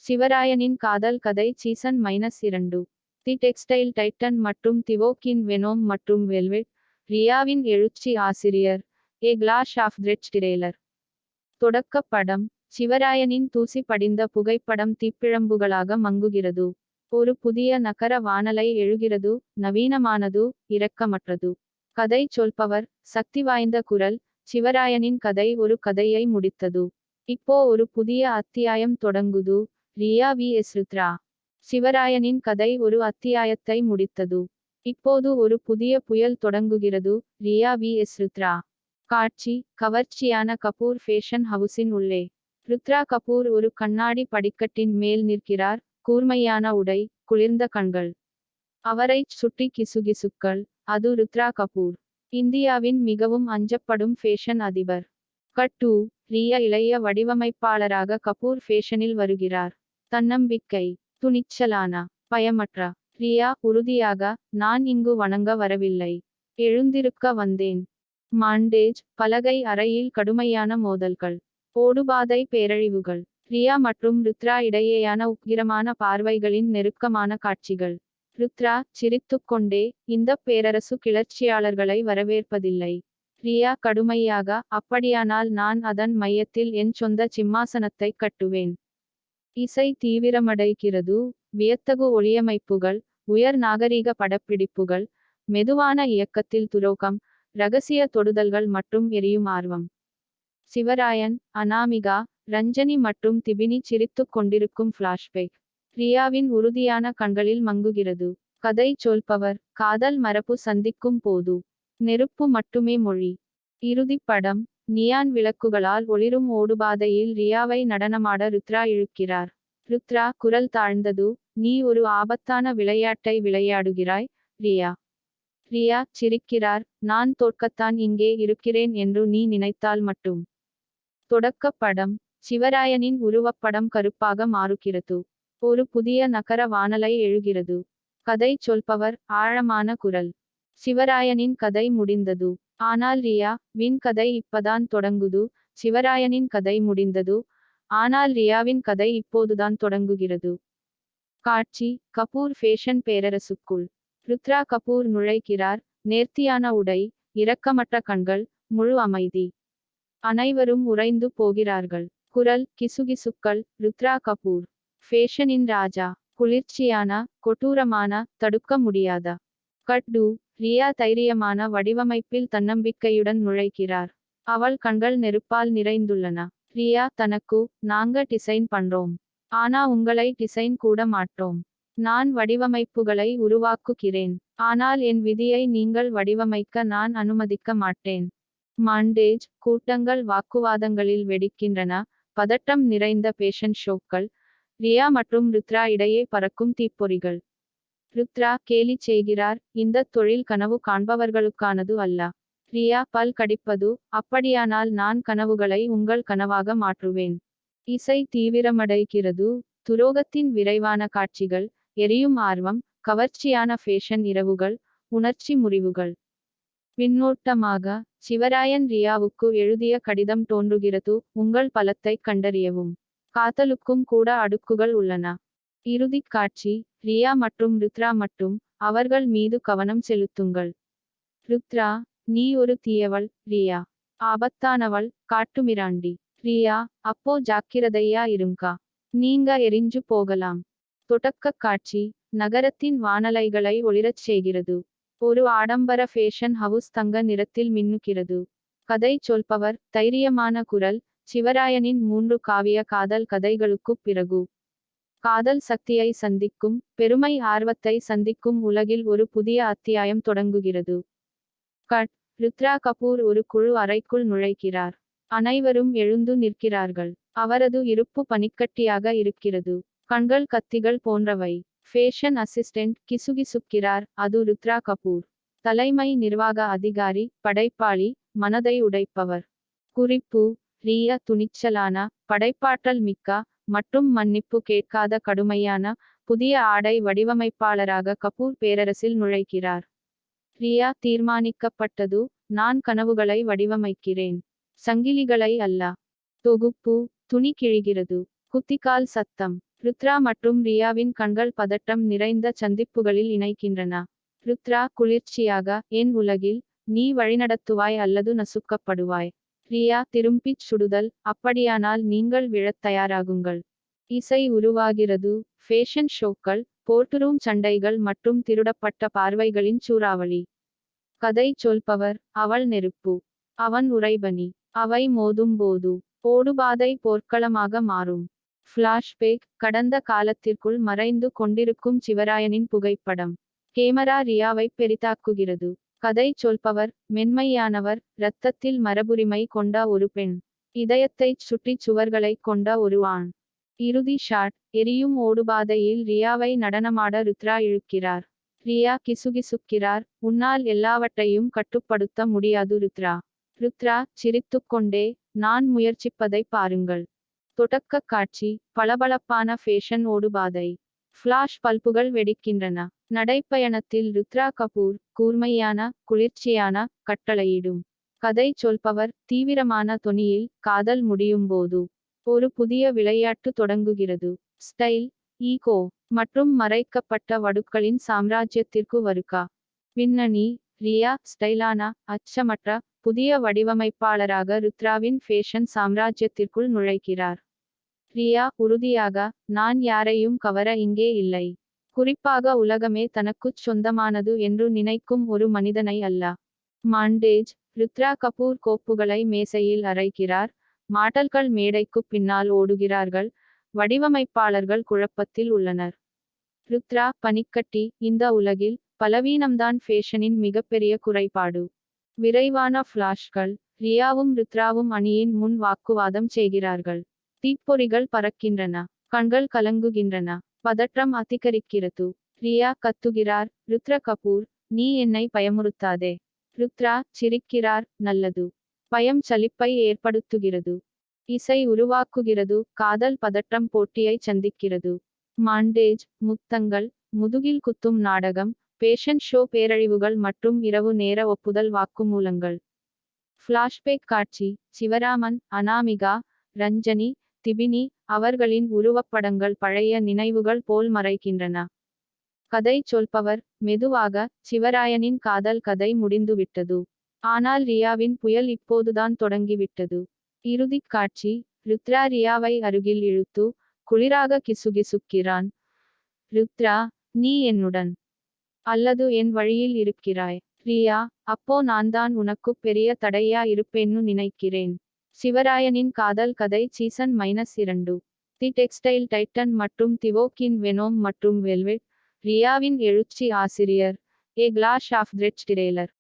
சிவராயனின் காதல் கதை சீசன் -2. தி textile Titan மற்றும் திவோக்கின் வெனோம் மற்றும் வெல்வெட். ரியாவின் எழுச்சி ஆசிரியர். ஏ கிளாஷ் ஆஃப் த்ரெட் டிரெய்லர். தொடக்க படம். சிவராயனின் தூசி படிந்த புகைப்படம் தீப்பிழம்புகளாக மங்குகிறது. ஒரு புதிய நகர வானலை எழுகிறது, நவீனமானது, இரக்கமற்றது. கதை சொல்பவர், சக்தி வாய்ந்த குரல். சிவராயனின் கதை ஒரு கதையை முடித்தது. இப்போ ஒரு புதிய அத்தியாயம் தொடங்குது. ரியா vs ருத்ரா. சிவராயனின் கதை ஒரு அத்தியாயத்தை முடித்தது. இப்போது ஒரு புதிய புயல் தொடங்குகிறது. ரியா vs ருத்ரா. காட்சி. கவர்ச்சியான கபூர் ஃபேஷன் ஹவுஸின் உள்ளே. ருத்ரா கபூர் ஒரு கண்ணாடி படிக்கட்டின் மேல் நிற்கிறார், கூர்மையான உடை, குளிர்ந்த கண்கள். அவரைச் சுற்றி கிசுகிசுக்கள். அது ருத்ரா கபூர், இந்தியாவின் மிகவும் அஞ்சப்படும் ஃபேஷன் அதிபர். கட் 2. ரியா இளைய வடிவமைப்பாளராக கபூர் ஃபேஷனில் வருகிறார். தன்னம்பிக்கை, துணிச்சலான, பயமற்ற ரியா உறுதியாக, நான் இங்கு வணங்க வரவில்லை, எழுந்திருக்க வந்தேன். மாண்டேஜ். பலகை அறையில் கடுமையான மோதல்கள், ஓடுபாதை பேரழிவுகள். ரியா மற்றும் ருத்ரா இடையேயான உக்கிரமான பார்வைகளின் நெருக்கமான காட்சிகள். ருத்ரா, சிரித்துக்கொண்டே, இந்தப் பேரரசு கிளர்ச்சியாளர்களை வரவேற்பதில்லை. ரியா கடுமையாக, அப்படியானால் நான் அதன் மையத்தில் என் சொந்த சிம்மாசனத்தை கட்டுவேன். இசை தீவிரமடைகிறது. வியத்தகு ஒளியமைப்புகள், உயர் நாகரீக படப்பிடிப்புகள், மெதுவான இயக்கத்தில் துரோகம், ரகசிய தொடுதல்கள் மற்றும் எரியும் ஆர்வம். சிவராயன், அனாமிகா, ரஞ்சனி மற்றும் திபினி சிரித்துக் கொண்டிருக்கும் ஃபிளாஷ்பேக். ரியாவின் உறுதியான கண்களில் மங்குகிறது. கதை சொல்பவர், காதல் மரபு சந்திக்கும் போது. நெருப்பு மட்டுமே மொழி. இறுதிப் படம். நியான் விளக்குகளால் ஒளிரும் ஓடுபாதையில் ரியாவை நடனமாட ருத்ரா இழுக்கிறார். ருத்ரா குரல் தாழ்ந்தது, நீ ஒரு ஆபத்தான விளையாட்டை விளையாடுகிறாய், ரியா. ரியா சிரிக்கிறார், நான் தோற்கத்தான் இங்கே இருக்கிறேன் என்று நீ நினைத்தால் மட்டும். தொடக்க படம். சிவராயனின் உருவப்படம் கருப்பாக மாறுகிறது. ஒரு புதிய நகர வானலை எழுகிறது. கதை சொல்பவர், ஆழமான குரல். சிவராயனின் கதை முடிந்தது. ஆனால் ரியா வின் கதை இப்பதான் தொடங்குது. சிவராயனின் கதை முடிந்தது. ஆனால் ரியாவின் கதை இப்போதுதான் தொடங்குகிறது. காட்சி. கபூர் ஃபேஷன் பேரரசுக்குள். ருத்ரா கபூர் நுழைக்கிறார், நேர்த்தியான உடை, இரக்கமற்ற கண்கள், முழு அமைதி. அனைவரும் உறைந்து போகிறார்கள். குரல் கிசுகிசுக்கள். ருத்ரா கபூர், ஃபேஷனின் ராஜா. குளிர்ச்சியான, கொடூரமான, தடுக்க முடியாத. கட் 2. ரியா தைரியமான வடிவமைப்பில் தன்னம்பிக்கையுடன் நுழைக்கிறார். அவள் கண்கள் நெருப்பால் நிறைந்துள்ளன. ரியா தனக்கு, நாங்க டிசைன் பண்றோம். ஆனா உங்களை டிசைன் கூட மாட்டோம். நான் வடிவமைப்புகளை உருவாக்குகிறேன். ஆனால் என் விதியை நீங்கள் வடிவமைக்க நான் அனுமதிக்க மாட்டேன். மாண்டேஜ். கூட்டங்கள் வாக்குவாதங்களில் வெடிக்கின்றன. பதட்டம் நிறைந்த பேஷன் ஷோக்கள். ரியா மற்றும் ருத்ரா இடையே பறக்கும் தீப்பொறிகள். ருத்ரா கேலி செய்கிறார், இந்த தொழில் கனவு காண்பவர்களுக்கானது அல்ல. ரியா பல் கடிப்பது, அப்படியானால் நான் கனவுகளை உங்கள் கனவாக மாற்றுவேன். இசை தீவிரமடைகிறது. துரோகத்தின் விரைவான காட்சிகள், எரியும் ஆர்வம், கவர்ச்சியான ஃபேஷன் இரவுகள், உணர்ச்சி முறிவுகள். பின்னோட்டமாக. சிவராயன் ரியாவுக்கு எழுதிய கடிதம் தோன்றுகிறது, உங்கள் பலத்தைக் கண்டறியவும். காதலுக்கும் கூட அடுக்குகள் உள்ளன. இறுதிக் காட்சி. ரியா மற்றும் ருத்ரா மட்டும், அவர்கள் மீது கவனம் செலுத்துங்கள். ருத்ரா, நீ ஒரு தீயவள், ரியா. ஆபத்தானவள், காட்டுமிராண்டி. ரியா, அப்போ ஜாக்கிரதையா இருங்கா. நீங்க எரிஞ்சு போகலாம். தொடக்க காட்சி. நகரத்தின் வானலைகளை ஒளிரச் செய்கிறது. ஒரு ஆடம்பர ஃபேஷன் ஹவுஸ் தங்க நிறத்தில் மின்னுகிறது. கதை சொல்பவர், தைரியமான குரல். சிவராயனின் 3 காவிய காதல் கதைகளுக்குப் பிறகு. காதல் சக்தியை சந்திக்கும், பெருமை ஆர்வத்தை சந்திக்கும் உலகில் ஒரு புதிய அத்தியாயம் தொடங்குகிறது. கட். ருத்ரா கபூர் ஒரு குழு அறைக்குள் நுழைக்கிறார். அனைவரும் எழுந்து நிற்கிறார்கள். அவரது இருப்பு பனிக்கட்டியாக இருக்கிறது. கண்கள் கத்திகள் போன்றவை. ஃபேஷன் அசிஸ்டென்ட் கிசுகிசுக்கிறார், அது ருத்ரா கபூர். தலைமை நிர்வாக அதிகாரி, படைப்பாளி, மனதை உடைப்பவர். குறிப்பு. ரியா துணிச்சலான, படைப்பாற்றல் மிக்க, மற்றும் மன்னிப்பு கேட்காத கடுமையான, புதிய ஆடை வடிவமைப்பாளராக கபூர் பேரரசில் நுழைக்கிறார். ரியா தீர்மானிக்கப்பட்டது, நான் கனவுகளை வடிவமைக்கிறேன், சங்கிலிகளை அல்ல. தொகுப்பு. துணி கிழிகிறது. குத்திக்கால் சத்தம். ருத்ரா மற்றும் ரியாவின் கண்கள் பதட்டம் நிறைந்த சந்திப்புகளில் இணைக்கின்றன. ருத்ரா குளிர்ச்சியாக, என் உலகில் நீ வழிநடத்துவாய் அல்லது நசுக்கப்படுவாய். ரியா திரும்பிச் சுடுதல், அப்படியானால் நீங்கள் விழத் தயாராகுங்கள். இசை உருவாகிறது, ஃபேஷன் ஷோக்கள், போர்ட்ரூம் சண்டைகள் மற்றும் திருடப்பட்ட பார்வைகளின் சூறாவளி. கதை சொல்பவர், அவள் நெருப்பு, அவன் உறைபனி. அவை மோதும் போது ஓடுபாதை போர்க்களமாக மாறும். ஃபிளாஷ்பேக், கடந்த காலத்திற்குள் மறைந்து கொண்டிருக்கும் சிவராயனின் புகைப்படம். கேமரா ரியாவை பெரிதாக்குகிறது. கதை சொல்பவர், மென்மையானவர், இரத்தத்தில் மரபுரிமை கொண்ட ஒரு பெண். இதயத்தைச் சுற்றி சுவர்களைக் கொண்ட ஒரு ஆண். இறுதி ஷாட், எரியும் ஓடுபாதையில் ரியாவை நடனமாட ருத்ரா இழுக்கிறார். ரியா கிசுகிசுக்கிறார், உன்னால் எல்லாவற்றையும் கட்டுப்படுத்த முடியாது ருத்ரா. ருத்ரா சிரித்துக்கொண்டே, நான் முயற்சிப்பதை பாருங்கள். தொடக்கக் காட்சி, பளபளப்பான ஃபேஷன் ஓடுபாதை. ஃபிளாஷ் பல்புகள் வெடிக்கின்றன. நடைப்பயணத்தில் ருத்ரா கபூர், கூர்மையான, குளிர்ச்சியான, கட்டளையிடும். கதை சொல்பவர், தீவிரமான தொனியில், காதல் முடியும் போது ஒரு புதிய விளையாட்டு தொடங்குகிறது. ஸ்டைல், ஈகோ மற்றும் மறைக்கப்பட்ட வடுக்களின் சாம்ராஜ்யத்திற்கு வருகா. பின்னணி, ரியா ஸ்டைலான, அச்சமற்ற, புதிய வடிவமைப்பாளராக ருத்ராவின் ஃபேஷன் சாம்ராஜ்யத்திற்குள் நுழைகிறார். ரியா உறுதியாக, நான் யாரையும் கவர இங்கே இல்லை. குறிப்பாக உலகமே தனக்குச் சொந்தமானது என்று நினைக்கும் ஒரு மனிதனை அல்ல. மாண்டேஜ், ருத்ரா கபூர் கோப்புகளை மேசையில் அரைக்கிறார். மாடல்கள் மேடைக்குப் பின்னால் ஓடுகிறார்கள். வடிவமைப்பாளர்கள் குழப்பத்தில் உள்ளனர். ருத்ரா பனிக்கட்டி, இந்த உலகில் பலவீனம்தான் ஃபேஷனின் மிகப்பெரிய குறைபாடு. விரைவான ஃபிளாஷ்கள், ரியாவும் ருத்ராவும் அணியின் முன் வாக்குவாதம் செய்கிறார்கள். தீப்பொறிகள் பறக்கின்றன. கண்கள் கலங்குகின்றன. பதற்றம் அதிகரிக்கிறது. ரியா கத்துகிறார், ருத்ர கபூர், நீ என்னை பயமுறுத்தாதே. ருத்ரா சிரிக்கிறார், நல்லது. பயம் சலிப்பை ஏற்படுத்துகிறது. இசை உருவாக்குகிறது, காதல் பதற்றம் போட்டியை சந்திக்கிறது. மாண்டேஜ், முத்தங்கள், முதுகில் குத்தும் நாடகம், பேஷன் ஷோ பேரழிவுகள் மற்றும் இரவு நேர ஒப்புதல் வாக்குமூலங்கள். ஃபிளாஷ்பேக் காட்சி, சிவராமன், அனாமிகா, ரஞ்சனி, திபினி, அவர்களின் உருவப்படங்கள் பழைய நினைவுகள் போல் மறைக்கின்றன. கதை சொல்பவர், மெதுவாக, சிவராயனின் காதல் கதை முடிந்துவிட்டது. ஆனால் ரியாவின் புயல் இப்போதுதான் தொடங்கிவிட்டது. இறுதிக் காட்சி, ருத்ரா ரியாவை அருகில் இழுத்து, குளிராக கிசுகிசுக்கிறான். ருத்ரா, நீ என்னுடன் அல்லது என் வழியில் இருக்கிறாய். ரியா, அப்போ நான்தான் உனக்குப் பெரிய தடையா இருப்பேன்னு நினைக்கிறேன். சிவராயனின் காதல் கதை சீசன் -2. தி டெக்ஸ்டைல் டைட்டன் மற்றும் திவோக்கின் வெனோம் மற்றும் வெல்வெட். ரியாவின் எழுச்சி ஆசிரியர். ஏ கிளாஷ் ஆஃப் த்ரெட்ஸ் டிரெய்லர்.